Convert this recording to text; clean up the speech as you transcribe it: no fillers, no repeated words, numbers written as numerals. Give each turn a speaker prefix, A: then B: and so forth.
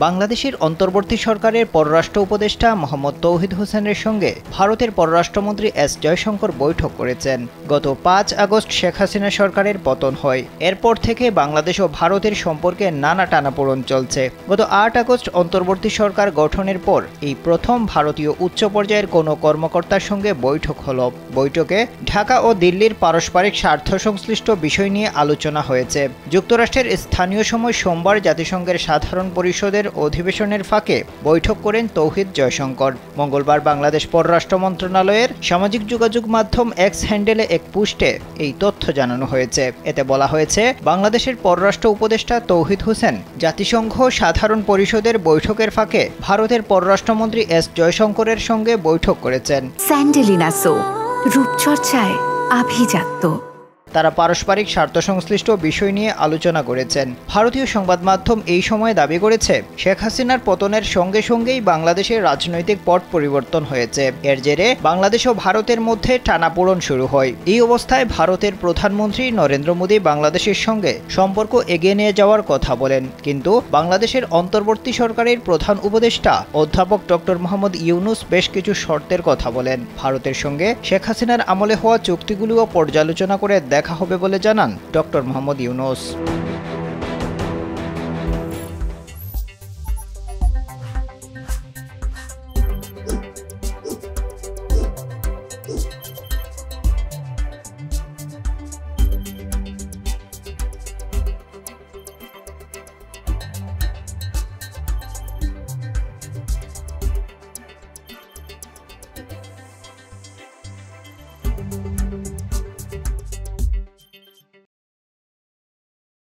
A: বাংলাদেশের অন্তর্বর্তী সরকারের পররাষ্ট্র উপদেষ্টা মোহাম্মদ তৌহিদ হোসেনের সঙ্গে ভারতের পররাষ্ট্রমন্ত্রী এস জয়শঙ্কর বৈঠক করেছেন। গত ৫ আগস্ট শেখ হাসিনা সরকারের পতন হয়। এরপর থেকে বাংলাদেশ ও ভারতের সম্পর্কে নানা টানাপোড়েন চলছে। গত ৮ আগস্ট অন্তর্বর্তী সরকার গঠনের পর এই প্রথম ভারতীয় উচ্চ পর্যায়ের কোনো কর্মকর্তার সঙ্গে বৈঠক হল। বৈঠকে ঢাকা ও দিল্লির পারস্পরিক স্বার্থ সংশ্লিষ্ট বিষয় নিয়ে আলোচনা হয়েছে। যুক্তরাষ্ট্রের স্থানীয় সময় সোমবার জাতিসংঘের সাধারণ পরিষদের অধিবেশনের ফাঁকে বৈঠক করেন তৌহিদ জয়শঙ্কর। মঙ্গলবার বাংলাদেশ পররাষ্ট্র মন্ত্রণালয়ের সামাজিক যোগাযোগ মাধ্যম এক্স হ্যান্ডেলে এক পোস্টে এই তথ্য জানানো হয়েছে। এতে বলা হয়েছে, বাংলাদেশের পররাষ্ট্র উপদেষ্টা তৌহিদ হোসেন জাতিসংঘ সাধারণ পরিষদের বৈঠকের ফাঁকে ভারতের পররাষ্ট্রমন্ত্রী এস জয়শঙ্করের সঙ্গে বৈঠক করেছেন।
B: স্যান্ডেলিনা সো, রূপচর্চায় আভিজাত্য।
A: তারা পারস্পরিক স্বার্থ সংশ্লিষ্ট বিষয় নিয়ে আলোচনা করেছেন। ভারতীয় সংবাদ মাধ্যম এই সময় দাবি করেছে, শেখ হাসিনার পতনের সঙ্গে সঙ্গেই বাংলাদেশের রাজনৈতিক পট পরিবর্তন হয়েছে। এর জেরে বাংলাদেশ ও ভারতের মধ্যে টানাপোড়েন শুরু হয়। এই অবস্থায় ভারতের প্রধানমন্ত্রী নরেন্দ্র মোদী বাংলাদেশের সঙ্গে সম্পর্ক এগিয়ে নিয়ে যাওয়ার কথা বলেন। কিন্তু বাংলাদেশের অন্তর্বর্তী সরকারের প্রধান উপদেষ্টা অধ্যাপক ডক্টর মোহাম্মদ ইউনুস বেশ কিছু শর্তের কথা বলেন। ভারতের সঙ্গে শেখ হাসিনার আমলে হওয়া চুক্তিগুলিও পর্যালোচনা করে দেখা হবে বলে জানান ডক্টর মোহাম্মদ ইউনুস।